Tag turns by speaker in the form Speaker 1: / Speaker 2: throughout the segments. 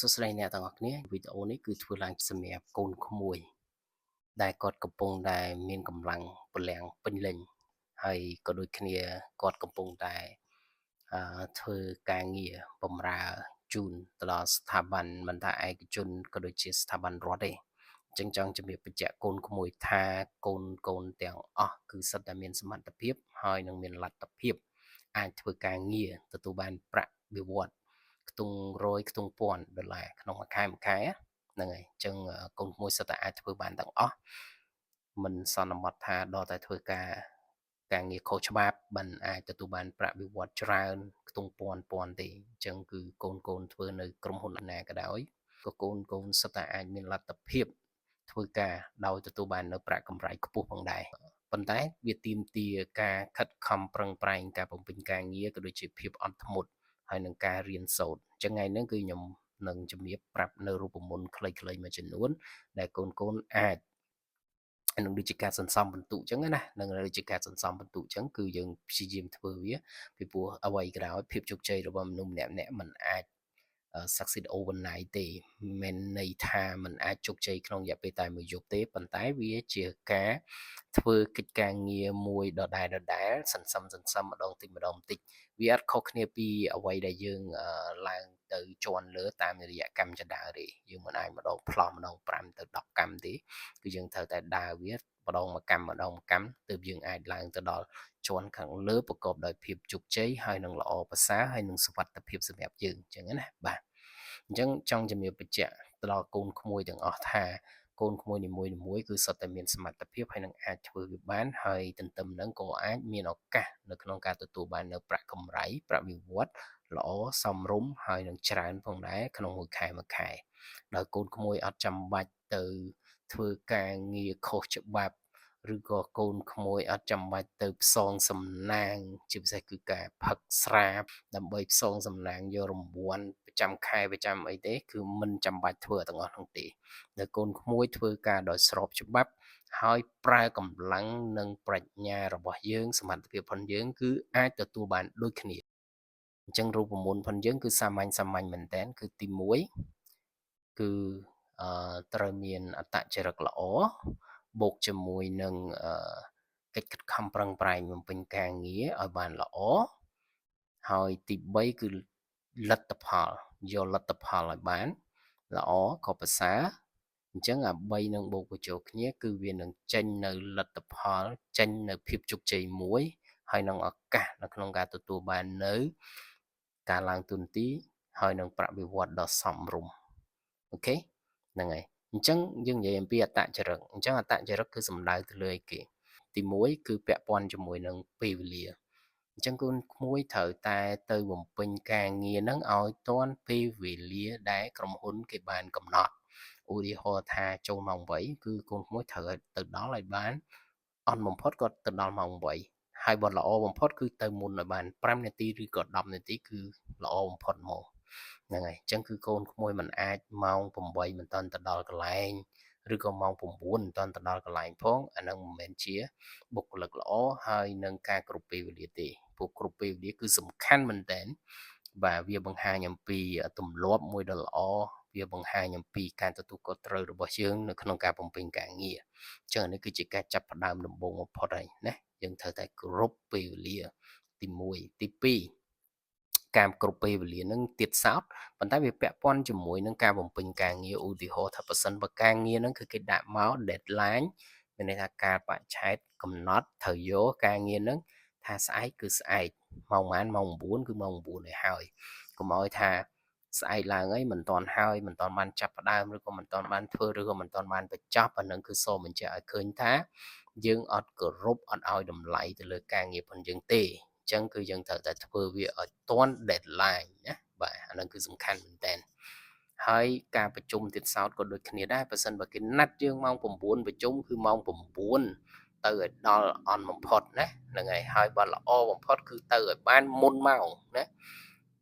Speaker 1: សួស្តីអ្នកទាំងអស់គ្នាវីដេអូនេះគឺធ្វើឡើងសម្រាប់កូនក្មួយដែលគាត់កំពុងតែមានកម្លាំងពលំពេញលេញហើយក៏ដូចគ្នាគាត់កំពុងតែធ្វើការងារបម្រើជូនទៅដល់ស្ថាប័នមិនថាឯកជនក៏ដូចជាស្ថាប័នរដ្ឋទេអញ្ចឹងចង់ជំរាបបញ្ជាក់កូនក្មួយថាកូនទាំងអស់គឺសុទ្ធតែមានសមត្ថភាពហើយនឹងមានលទ្ធភាពអាចធ្វើការងារទទួលបានប្រាក់បៀវត្សខ្ទង់100ខ្ទង់$1000ក្នុងមួយខែហ្នឹងហើយអញ្ចឹងកូនក្មួយសុទ្ធតែអាចធ្វើបានទាំងអស់មិនសន្មត់ថាដល់តែធ្វើការងារខុសច្បាប់មិនអាចទទួលបានប្រាក់បៀវត្សច្រើនខ្ទង់ពាន់ទេអញ្ចឹងគឺកូនធ្វើនៅក្រុមហ៊ុនណាក៏ដោយក៏កូនសុទ្ធតែអាចមានលទ្ធភាពធ្វើការដោយទទួលបាននៅប្រាក់កម្រៃខ្ពស់ផងដែរប៉ុន្តែវាទាមទារការខិតខំប្រឹងប្រែងការបំពេញការងារក៏ដូចជាភាពអត់ធ្មត់ហើយនឹងការរៀនសូត្រអញ្ចឹងថ្ងៃនេះគឺខ្ញុំនឹងជំរាបប្រាប់នៅរូបមន្តខ្លីៗមួយចំនួនដែលកូនអាចនឹងដូចជាការសន្សំបន្ទុកអញ្ចឹងណានឹងដូចជាការសន្សំបន្ទុកអញ្ចឹងគឺយើងព្យាយាមធ្វើវាពីព្រោះអ្វីក៏ដោយភាពជោគជ័យរបស់មនុស្សម្នាក់មិនអាចsucceed overnight ទេមិនន័យថាมันអាចជោគជ័យក្នុងរយៈពេលតែមួយយប់ទេប៉ុន្តែវាជាការធ្វើកិច្ចការងារមួយដដែលសន្សំម្ដងតិចវាអត់ខុសគ្នាពីអ្វីដែលយើងឡើងទៅជាន់លើតាមរយៈកម្មចដាទេយើងមិនអាចម្ដងផ្លោះម្ដង5ទៅ10កម្មទេគឺយើងត្រូវតែដើរវាម្ដងមួយកម្មទើបយើងអាចឡើងទៅដល់ជាន់ខាងលើប្រកបដោយភាពជោគជ័យហើយនឹងល្អប្រសើរហើយនឹងសុវត្ថិភាពសម្រាប់យើងអញ្ចឹងណាបាទអញ្ចឹងចង់ជំរាបបញ្ជាក់ទៅដល់កូនក្មួយទាំងអស់ថាកូនក្មួយនីមួយៗគឺសុទ្ធតែមានសមត្ថភាពហើយនឹងអាចធ្វើវាបានហើយទន្ទឹមនឹងក៏អាចមានឱកាសនៅក្នុងការទទួលបាននៅប្រាក់កម្រៃប្រាក់បៀវត្សល្អសមរម្យហើយនឹងច្រើនផងដែរក្នុងមួយខែដោយកូនក្មួយអត់ចាំបាច់ទៅធ្វើការងារខុសច្បាប់ឬក៏កូនក្មួយអត់ចាំបាច់ទៅផ្សងសំណាងជាពិសេសគឺការផឹកស្រាបដើម្បីផ្សងសំណាងយករង្វាន់ប្រចាំខែប្រចាំអីទេគឺមិនចាំបាច់ធ្វើទាំងអស់នោះទេនៅកូនក្មួយធ្វើការដោយស្របច្បាប់ហើយប្រើកម្លាំងនិងប្រាជ្ញារបស់យើងសមត្ថភាពរបស់យើងគឺអាចទទួលបានដូចគ្នាអញ្ចឹងរូបមន្តរបស់យើងគឺសាមញ្ញមែនតើគឺទី1គឺត្រូវមានអត្តចរិតល្អបូកជាមួយនឹងកិច្ចខិតខំប្រឹងប្រែងបំពេញការងារឲ្យបានល្អហើយទី3គឺលទ្ធផលយកលទ្ធផលឲ្យបានល្អក៏ប្រសើរអញ្ចឹងអា3នឹងបូកបញ្ចូលគ្នាគឺវានឹងចេញនៅលទ្ធផលចេញនៅភាពជោគជ័យមួយហើយនឹងឱកាសនៅក្នុងការទទួលបាននៅការឡើងទូនទីហើយនឹងប្រាក់បៀវត្សដ៏សមរម្យអូខេហ្នឹងហើយអញ្ចឹងយើងនិយាយអំពីអត្តចរិតអញ្ចឹងអត្តចរិតគឺសំដៅទៅលើអីគេទី1គឺពាក់ព័ន្ធជាមួយនឹងពេលវេលាអញ្ចឹងកូនក្មួយត្រូវតែទៅបំពេញការងារហ្នឹងឲ្យទាន់ពេលវេលាដែលក្រុមហ៊ុនគេបានកំណត់ឧទាហរណ៍ថាចូលម៉ោង8គឺកូនក្មួយត្រូវទៅដល់ឲ្យបានអន់បំផុតគាត់ទៅដល់ម៉ោង8ហើយបើល្អបំផុតគឺទៅមុនឲ្យបាន5នាទីឬក៏10នាទីគឺល្អបំផុតមកហ្នឹងហើយអញ្ចឹងគឺកូនក្មួយមិនអាចម៉ោង8មិនតាន់ទៅដល់កន្លែងឬក៏ម៉ោង9មិនតាន់ទៅដល់កន្លែងផងអានឹងមិនមែនជាបុគ្គលិកល្អហើយនឹងការគ្រប់ពេលវេលាទេពួកគ្រប់ពេលវេលាគឺសំខាន់មែនតើបាទវាបង្ហាញអំពីទម្លាប់មួយដ៏ល្អវាបង្ហាញអំពីការទទួលខុសត្រូវរបស់យើងនៅក្នុងការបំពេញការងារអញ្ចឹងនេះគឺជាការចាប់ផ្ដើមដំបូងបំផុតហើយណាយើងត្រូវតែគ្រប់ពេលវេលាទី1ទី2ការគ្រប់ពេលវេលានឹងទៀតសោតប៉ុន្តែវាពាក់ព័ន្ធជាមួយនឹងការបំពេញការងារឧទាហរណ៍ថាប្រសិនបើការងារហ្នឹងគឺគេដាក់មក deadline មានន័យថាកាលបច្ច័យកំណត់ត្រូវយកការងារហ្នឹងថាស្អែកគឺស្អែកម៉ោងប៉ុន្មានម៉ោង9គឺម៉ោង9ឲ្យហើយកុំឲ្យថាស្អែកឡើងអីមិនទាន់ហើយមិនទាន់បានចាប់ផ្ដើមឬក៏មិនទាន់បានធ្វើឬក៏មិនទាន់បានបញ្ចប់អានឹងគឺសូមបញ្ជាក់ឲ្យឃើញថាយើងអត់គោរពអត់ឲ្យតម្លៃទៅលើការងាររបស់យើងទេអញ្ចឹងគឺយើងត្រូវតែធ្វើវាឲ្យទាន់ deadline ណាបាទអានឹងគឺសំខាន់មែនតើហើយការប្រជុំទៀតសោតក៏ដូចគ្នាដែរបើសិនបើគេណាត់យើងម៉ោង9ប្រជុំគឺម៉ោង9ទៅឲ្យដល់អន់បំផុតណាហ្នឹងហើយបើល្អបំផុតគឺទៅឲ្យបានមុនម៉ោងណា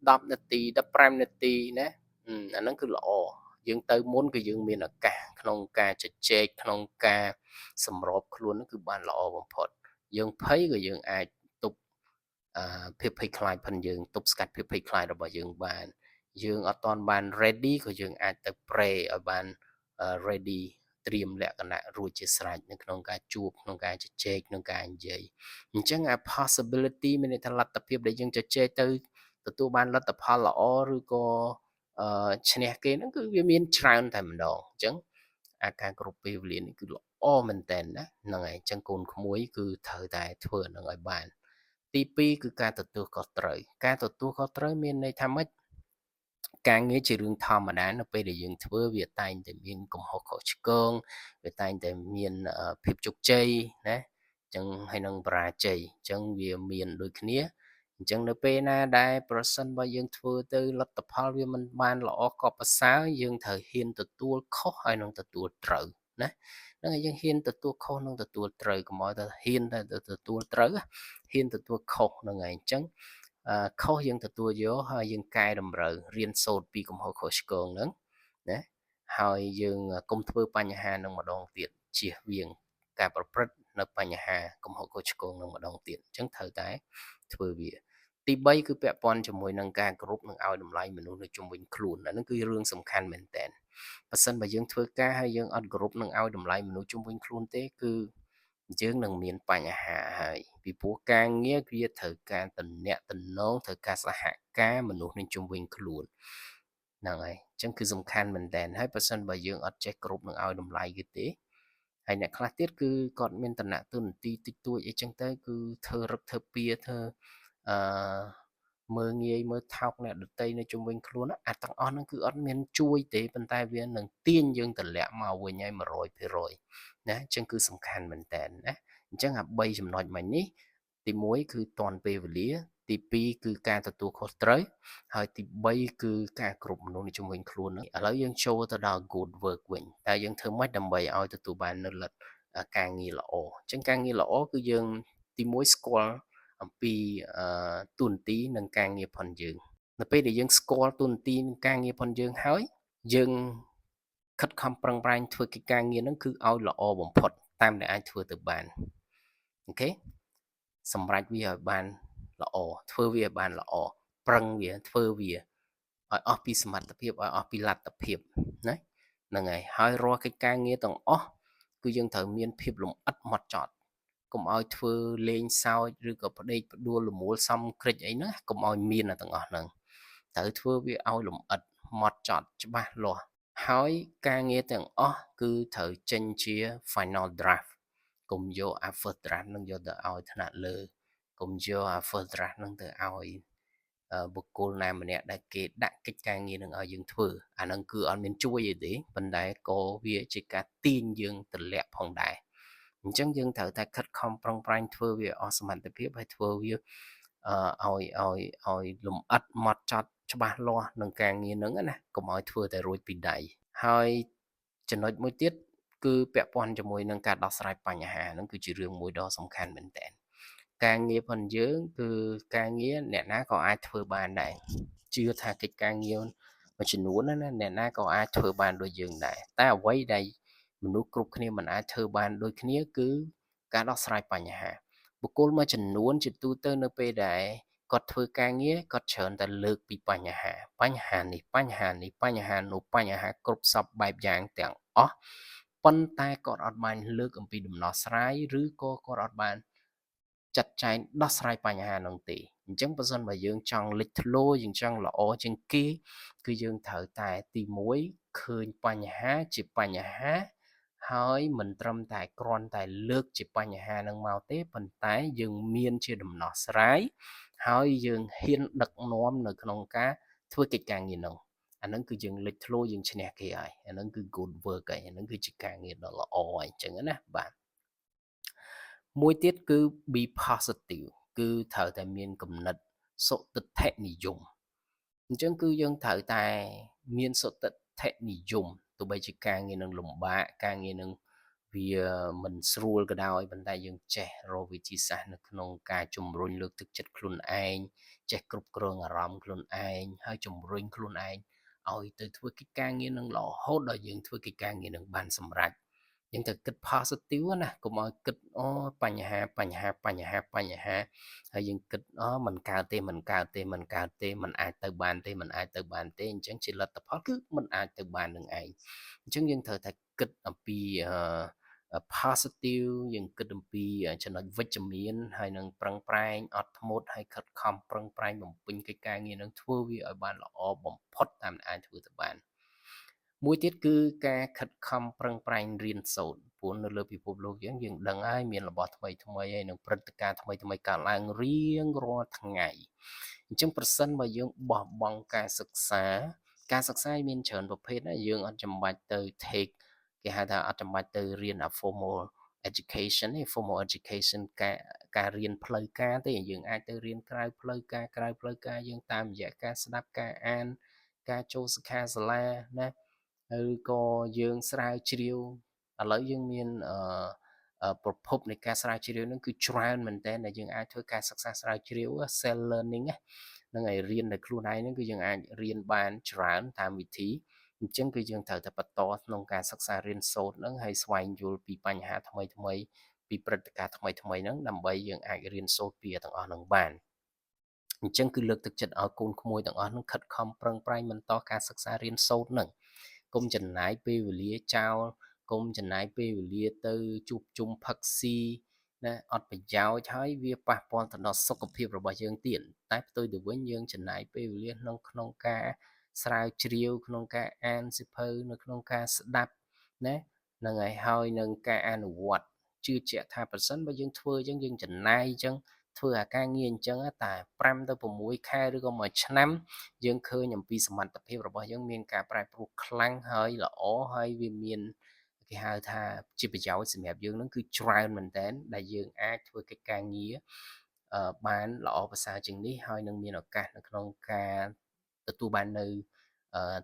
Speaker 1: 10នាទី15នាទីណាអាហ្នឹងគឺល្អយើងទៅមុនគឺយើងមានឱកាសក្នុងការជជែកក្នុងការសម្របខ្លួនហ្នឹងគឺបានល្អបំផុតយើងភ័យក៏យើងអាចទប់ភាពភ័យខ្លាចផងយើងទប់ស្កាត់ភាពភ័យខ្លាចរបស់យើងបាន យើងអត់ទាន់បាន ready ក៏យើងអាចទៅ pray ឲ្យបានready ត្រៀមលក្ខណៈរួចជាស្រេចនៅក្នុងការជួបក្នុងការជជែកក្នុងការនិយាយអញ្ចឹងអា possibility មានន័យថាលទ្ធភាពដែលយើងជជែកទៅទទួលបានលទ្ធផលល្អឬក៏ឈ្នះគេហ្នឹងគឺវាមានច្រើនតែម្ដងអញ្ចឹងអាការគ្រប់ពេលវេលានេះគឺល្អមែនតើណាហ្នឹងហើយអញ្ចឹងកូនក្មួយគឺត្រូវតែធ្វើហ្នឹងឲ្យបានទី2គឺការទទួលខុសត្រូវការទទួលខុសត្រូវមានន័យថាម៉េចការងារជារឿងធម្មតានៅពេលដែលយើងធ្វើវាតែងតែមានកំហុសខុសឆ្គងវាតែងតែមានភាពជោគជ័យណាអញ្ចឹងហើយនឹងបរាជ័យអញ្ចឹងវាមានដូចគ្នាអញ្ចឹងនៅពេលណាដែលប្រសិនបើយើងធ្វើទៅលទ្ធផលវាមិនបានល្អក៏ប្រសើរយើងត្រូវហ៊ានទទួលខុសហើយនឹងទទួលត្រូវណាហ្នឹងហើយយើងហ៊ានទទួលខុសនិងទទួលត្រូវកុំឲ្យតែហ៊ានតែទទួលត្រូវហ៊ានទទួលខុសហ្នឹងហើយអញ្ចឹងខុសយើងទទួលយកហើយយើងកែតម្រូវរៀនសូត្រពីកំហុសខុសឆ្គងហ្នឹងណាហើយយើងកុំធ្វើបញ្ហានឹងម្ដងទៀតជៀសវាងការប្រព្រឹត្តនៅបញ្ហាកំហុសខុសឆ្គងនឹងម្ដងទៀតអញ្ចឹងត្រូវតែធ្វើវាទី3គឺពាក់ព័ន្ធជាមួយនឹងការគោរពនិងឲ្យតម្លៃមនុស្សនៅជុំវិញខ្លួនអាហ្នឹងគឺរឿងសំខាន់មែនតើបើសិនបើយើងធ្វើការហើយយើងអត់គោរពនិងឲ្យតម្លៃមនុស្សជុំវិញខ្លួនទេគឺយើងនឹងមានបញ្ហាហើយពីព្រោះការងារវាត្រូវការតំណែងត្រូវការសហការមនុស្សនឹងជុំវិញខ្លួនហ្នឹងហើយអញ្ចឹងគឺសំខាន់មែនតើហើយបើសិនបើយើងអត់ចេះគ្រប់នឹងឲ្យតម្លៃគេទេហើយអ្នកខ្លះទៀតគឺគាត់មានតំណែងទូនាទីតិចតួចអីចឹងទៅគឺធ្វើរឹកធ្វើពៀធ្វើអឺមើងងាយមើលថោកអ្នកដតីនៅជុំវិញខ្លួនអាទាំងអស់ហ្នឹងគឺអត់មានជួយទេប៉ុន្តែវានឹងទាញយើងទម្លាក់មកវិញហើយ100%ណាអញ្ចឹងគឺសំខាន់មែនតើណាអញ្ចឹងអា3ចំណុចមិញនេះទី1គឺតន់ពេលវេលាទី2គឺការទទួលខុសត្រូវហើយទី3គឺការគ្រប់មនុស្សនៅជុំវិញខ្លួនហ្នឹងឥឡូវយើងចូលទៅដល់ good work វិញតែយើងធ្វើម៉េចដើម្បីឲ្យទទួលបាននូវលទ្ធការងារល្អអញ្ចឹងការងារល្អគឺយើងទី1ស្គាល់អំពីទូនាទីនិងការងារផងយើងនៅពេលដែលយើងស្គាល់ទូនាទីនិងការងារផងយើងហើយយើងខិតខំប្រឹងប្រែងធ្វើកិច្ចការងារហ្នឹងគឺឲ្យល្អបំផុតតាមដែលអាចធ្វើទៅបានអូខេសម្រាប់វាឲ្យបានល្អធ្វើវាឲ្យបានល្អប្រឹងវាធ្វើវាឲ្យអស់ពីសមត្ថភាពឲ្យអស់ពីលទ្ធភាពណាហ្នឹងហើយរាល់កិច្ចការងារទាំងអស់គឺយើងត្រូវមានភាពលម្អិតហ្មត់ចត់កុំឲ្យធ្វើលេងសើចឬក៏ផ្ដេកផ្ដួលលមូលសំគ្រិចអីហ្នឹងកុំឲ្យមានទាំងអស់ហ្នឹងត្រូវធ្វើវាឲ្យលម្អិតហ្មត់ចត់ច្បាស់លាស់ហើយការងារទាំងអស់គឺត្រូវចេញជា final draft កុំយក first draft នឹងយកទៅឲ្យថ្នាក់លើកុំយក first draft នឹងទៅឲ្យបុគ្គលណាម្នាក់ដែលគេដាក់កិច្ចការងារនឹងឲ្យយើងធ្វើអាហ្នឹងគឺអត់មានជួយអីទេប៉ុន្តែក៏វាជាការទាញយើងទម្លាក់ផងដែរអញ្ចឹងយើងត្រូវតែខិតខំប្រឹងប្រែងធ្វើវាអស់សមត្ថភាពហើយធ្វើវាឲ្យលម្អិតហ្មត់ចត់ច្បាស់លាស់នឹងការងារហ្នឹងណាកុំឲ្យធ្វើតែរួចពីដៃហើយចំណុចមួយទៀតគឺពាក់ព័ន្ធជាមួយនឹងការដោះស្រាយបញ្ហាហ្នឹងគឺជារឿងមួយដ៏សំខាន់មែនតើការងារផងយើងគឺការងារអ្នកណាក៏អាចធ្វើបានដែរជឿថាកិច្ចការងារមួយចំនួនណាអ្នកណាក៏អាចធ្វើបានដូចយើងដែរតែអ្វីដែលមនុស្សគ្រប់គ្នាមិនអាចធ្វើបានដូចគ្នាគឺការដោះស្រាយបញ្ហាបុគ្គលមួយចំនួនជាទូទៅនៅពេលដែលគាត់ធ្វើការងារគាត់ច្រើនតែលើកពីបញ្ហានេះបញ្ហានេះបញ្ហានោះបញ្ហាគ្រប់សពបែបយ៉ាងទាំងអស់ប៉ុន្តែគាត់អត់បានលើកអំពីដំណោះស្រាយឬក៏គាត់អត់បានចាត់ចែងដោះស្រាយបញ្ហានោះទេអញ្ចឹងបើសិនបើយើងចង់លេចធ្លោយើងចង់ល្អជាងគេគឺយើងត្រូវតែទី1ឃើញបញ្ហាជាបញ្ហាហើយមិនត្រឹមតែគ្រាន់តែលើកជាបញ្ហានឹងមកទេប៉ុន្តែយើងមានជាដំណោះស្រាយហើយយើងហ៊ានដឹកនាំនៅក្នុងការធ្វើកិច្ចការងារនោះអាហ្នឹងគឺយើងលេចធ្លោយើងឈ្នះគេហើយអាហ្នឹងគឺ good work ហើយអាហ្នឹងគឺជាការងារដ៏ល្អហើយអញ្ចឹងណាបាទមួយទៀតគឺ be positive គឺត្រូវតែមានគំនិតសុទិដ្ឋិនិយមអញ្ចឹងគឺយើងត្រូវតែមានសុទិដ្ឋិនិយមទោះបីជាការងារនឹងលំបាកការងារនឹងវាមិនស្រួលក៏ដោយប៉ុន្តែយើងចេះរកវិធីសាស្ត្រនៅក្នុងការជំរុញលើកទឹកចិត្តខ្លួនឯងចេះគ្រប់គ្រងអារម្មណ៍ខ្លួនឯងហើយជំរុញខ្លួនឯងឲ្យទៅធ្វើកិច្ចការងារនឹងរហូតដល់យើងធ្វើកិច្ចការងារនឹងបានសម្រេច យើងត្រូវគិត positive ណាកុំឲ្យគិតអូបញ្ហាហើយយើងគិតអូមិនកើតទេមិនអាចទៅបានទេអញ្ចឹងជាលទ្ធផលគឺមិនអាចទៅបាននឹងឯងអញ្ចឹងយើងត្រូវតែគិតអំពីpositive យើងគិតអំពីចំណុចវិជ្ជមានហើយនឹងប្រឹងប្រែងអត់ធ្មត់ហើយខិតខំប្រឹងប្រែងបំពេញកិច្ចការងារនឹងធ្វើវាឲ្យបានល្អបំផុតតាមដែលអាចធ្វើទៅបានមួយទៀតគឺការខិតខំប្រឹងប្រែងរៀនសូត្រព្រោះនៅលើពិភពលោកយើងដឹងហើយមានរបស់ថ្មីហើយនឹងព្រឹត្តិការណ៍ថ្មីកើតឡើងរៀងរាល់ថ្ងៃអញ្ចឹងប្រសិនបើយើងបោះបង់ការសិក្សាមានច្រើនប្រភេទណាយើងអត់ចាំបាច់ទៅ take គេហៅថាអត់ចាំបាច់ទៅរៀន formal education ទេ formal education ការរៀនផ្លូវការទេយើងអាចទៅរៀនក្រៅផ្លូវការយើងតាមរយៈការស្ដាប់ការអានការចូលសិក្ខាសាលាណាឬក៏យើងស្រាវជ្រាវឥឡូវយើងមានប្រភពនៃការស្រាវជ្រាវហ្នឹងគឺច្រើនមែនតើដែលយើងអាចធ្វើការសិក្សាស្រាវជ្រាវ self learning ហ្នឹងហើយរៀនតែខ្លួនឯងហ្នឹងគឺយើងអាចរៀនបានច្រើនតាមវិធីអញ្ចឹងគឺយើងត្រូវតែបន្តក្នុងការសិក្សារៀនសូត្រហ្នឹងហើយស្វែងយល់ពីបញ្ហាថ្មីពីព្រឹត្តិការណ៍ថ្មីហ្នឹងដើម្បីយើងអាចរៀនសូត្រពីទាំងអស់ហ្នឹងបានអញ្ចឹងគឺលើកទឹកចិត្តឲ្យកូនក្មួយទាំងអស់ហ្នឹងខិតខំប្រឹងប្រែងបន្តការសិក្សារៀនសូត្រហ្នឹងកុំចំណាយពេលវេលាចោលកុំចំណាយពេលវេលាទៅជួបជុំផឹកស៊ីណាអត់ប្រយោជន៍ហើយវាប៉ះពាល់ទៅដល់សុខភាពរបស់យើងទៀតតែផ្ទុយទៅវិញយើងចំណាយពេលវេលាក្នុងការស្រាវជ្រាវក្នុងការអានសៀវភៅនៅក្នុងការស្ដាប់ណាហ្នឹងហើយនឹងការអនុវត្តជឿជាក់ថាប្រសិនបើយើងធ្វើអញ្ចឹងយើងចំណាយអញ្ចឹងធ្វើអាការងារអញ្ចឹងតែ5ទៅ6ខែឬក៏1ឆ្នាំយើងឃើញអំពីសមត្ថភាពរបស់យើងមានការប្រែប្រួលខ្លាំងហើយល្អហើយវាមានគេហៅថាជាប្រយោជន៍សម្រាប់យើងនឹងគឺច្រើនមែនតើដែលយើងអាចធ្វើកិច្ចការងារបានល្អប្រសើរជាងនេះហើយនឹងមានឱកាសនៅក្នុងការទទួលបាននៅ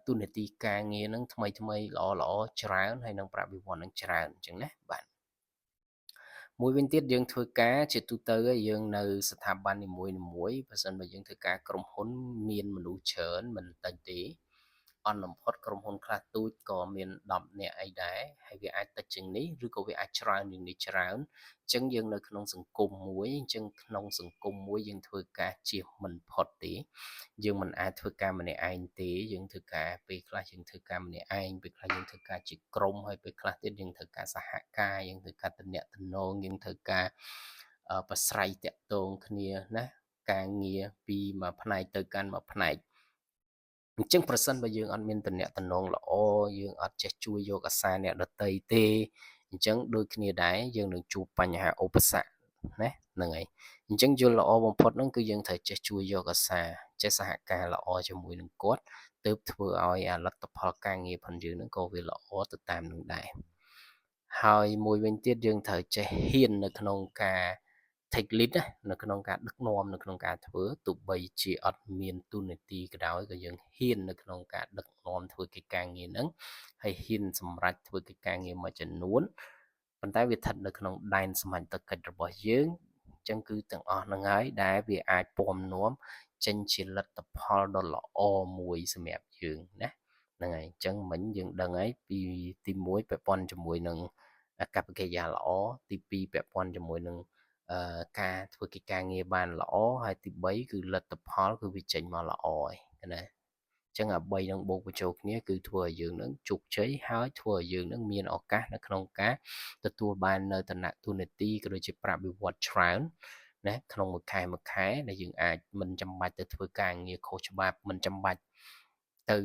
Speaker 1: ទូនាទីការងារនឹងថ្មីល្អច្រើនហើយនឹងប្រាក់បៀវត្សនឹងច្រើនអញ្ចឹងណាបាទមួយវិញទៀតយើងធ្វើការជាទូទៅយើងនៅស្ថាប័ននីមួយបើសិនបើយើងធ្វើការក្រុមហ៊ុនមានមនុស្សច្រើនមិនតិចទេអន់បំផុតក្រុមហ៊ុនខ្លះទូចក៏មាន10នាក់អីដែរហើយវាអាចតិចជាងនេះឬក៏វាអាចច្រើនជាងនេះច្រើនអញ្ចឹងយើងនៅក្នុងសង្គមមួយអញ្ចឹងក្នុងសង្គមមួយយើងធ្វើការជៀសមិនផុតទេយើងមិនអាចធ្វើការម្នាក់ឯងទេយើងធ្វើការពេលខ្លះយើងធ្វើការម្នាក់ឯងពេលខ្លះយើងធ្វើការជាក្រុមហើយពេលខ្លះទៀតយើងធ្វើការសហការយើងធ្វើការទំនាក់ទំនងយើងធ្វើការប្រស្រ័យតាក់ទងគ្នាណាការងារពីមួយផ្នែកទៅកាន់មួយផ្នែកអញ្ចឹងប្រសិនបើយើងអត់មានទំនាក់ទំនងល្អយើងអត់ចេះជួយយកអាសារអ្នកដទៃទេអញ្ចឹងដូចគ្នាដែរយើងនឹងជួបបញ្ហាឧបសគ្គណាហ្នឹងហើយអញ្ចឹងយល់ល្អបំផុតហ្នឹងគឺយើងត្រូវចេះជួយយកអាសារចេះសហការល្អជាមួយនឹងគាត់ទើបធ្វើឲ្យលទ្ធផលការងារផងយើងហ្នឹងក៏វាល្អទៅតាមនឹងដែរហើយមួយវិញទៀតយើងត្រូវចេះហ៊ាននៅក្នុងការ take lead នៅក្នុងការដឹកនាំនៅក្នុងការធ្វើទោះបីជាអត់មានទូនាទីក៏ដោយក៏យើងហ៊ាននៅក្នុងការដឹកនាំធ្វើកិច្ចការងារហ្នឹងហើយហ៊ានសម្រេចធ្វើកិច្ចការងារមួយចំនួនប៉ុន្តែវាស្ថិតនៅក្នុងដែនសមត្ថកិច្ចរបស់យើងអញ្ចឹងគឺទាំងអស់ហ្នឹងហើយដែលវាអាចពំនាំចេញជាលទ្ធផលដ៏ល្អមួយសម្រាប់យើងណាហ្នឹងហើយអញ្ចឹងមិញយើងដឹងហើយពីទី1ពាក់ព័ន្ធជាមួយនឹងអាកប្បកិរិយាល្អទី2ពាក់ព័ន្ធជាមួយនឹងការធ្វើកិច្ចការងារបានល្អហើយទី3គឺលទ្ធផលគឺវាចេញមកល្អហើយណាអញ្ចឹងអា3នឹងបូកបញ្ចូលគ្នាគឺធ្វើឲ្យយើងនឹងជោគជ័យហើយធ្វើឲ្យយើងនឹងមានឱកាសនៅក្នុងការទទួលបាននៅឋានៈទូនាទីក៏ដូចជាប្រាក់បៀវត្សច្រើនណាក្នុងមួយខែដែលយើងអាចមិនចាំបាច់ទៅធ្វើការងារខុសច្បាប់មិនចាំបាច់ទៅ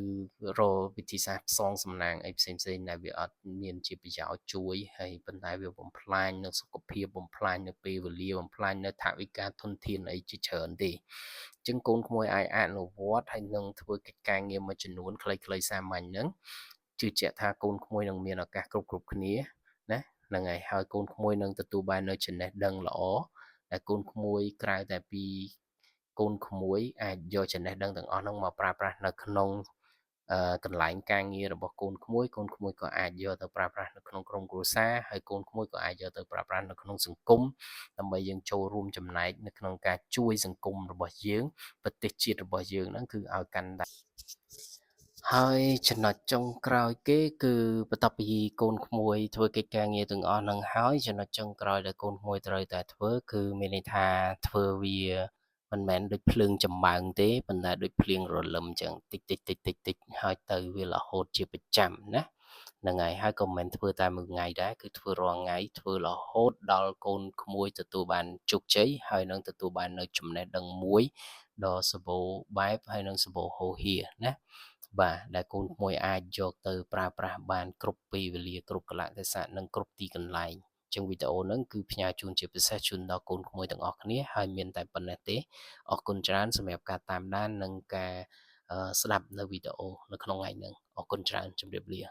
Speaker 1: រកវិធីសាស្ត្រផ្សងសំណាងអីផ្សេងដែលវាអត់មានជាប្រយោជន៍ជួយហើយប៉ុន្តែវាបំផ្លាញនៅសុខភាពបំផ្លាញនៅពេលវេលាបំផ្លាញនៅថវិកាធនធានអីជាច្រើនទេអញ្ចឹងកូនក្មួយអាចអនុវត្តហើយនឹងធ្វើកិច្ចការងារមួយចំនួនខ្លីៗសាមញ្ញហ្នឹងជឿជាក់ថាកូនក្មួយនឹងមានឱកាសគ្រប់គ្នាណាហ្នឹងហើយកូនក្មួយនឹងទទួលបាននៅចំណេះដឹងល្អដែលកូនក្មួយក្រៅតែពីកូនក្មួយអាចយកចំណេះដឹងទាំងអស់ហ្នឹងមកប្រើប្រាស់នៅក្នុងកន្លែងការងាររបស់កូនក្មួយក៏អាចយកទៅប្រើប្រាស់នៅក្នុងក្រុមគ្រួសារហើយកូនក្មួយក៏អាចយកទៅប្រើប្រាស់នៅក្នុងសង្គមដើម្បីយើងចូលរួមចំណែកនៅក្នុងការជួយសង្គមរបស់យើងប្រទេសជាតិរបស់យើងហ្នឹងគឺឲ្យកាន់តែ ហើយចំណុចចុងក្រោយគេគឺបន្ទាប់ពីកូនក្មួយធ្វើកិច្ចការងារទាំងអស់ហ្នឹងហើយចំណុចចុងក្រោយដែលកូនក្មួយត្រូវតែធ្វើគឺមានន័យថាធ្វើវាមិនមែនដូចភ្លើងចំបើងទេប៉ុន្តែដូចភ្លៀងរលឹមអញ្ចឹងតិចៗៗៗហើយទៅវារហូតជាប្រចាំណាហ្នឹងហើយហើយក៏មិនមែនធ្វើតែមួយថ្ងៃដែរគឺធ្វើរាល់ថ្ងៃធ្វើរហូតដល់កូនក្មួយទទួលបានជោគជ័យហើយនឹងទទួលបាននូវចំណេះដឹងមួយដ៏សម្បូរបែបហើយនឹងសម្បូរហូរហៀរណាបាទដែលកូនក្មួយអាចយកទៅប្រើប្រាស់បានគ្រប់ពេលវេលាគ្រប់កាលៈទេសៈនិងគ្រប់ទីកន្លែងចឹងវីដេអូហ្នឹងគឺផ្ញើជូនជាពិសេសជូនដល់កូនក្មួយទាំងអស់គ្នាហើយមានតែប៉ុណ្ណេះទេអរគុណច្រើនសម្រាប់ការតាមដាននិងការស្ដាប់នៅវីដេអូនៅក្នុងថ្ងៃហ្នឹងអរគុណច្រើនជម្រាបលា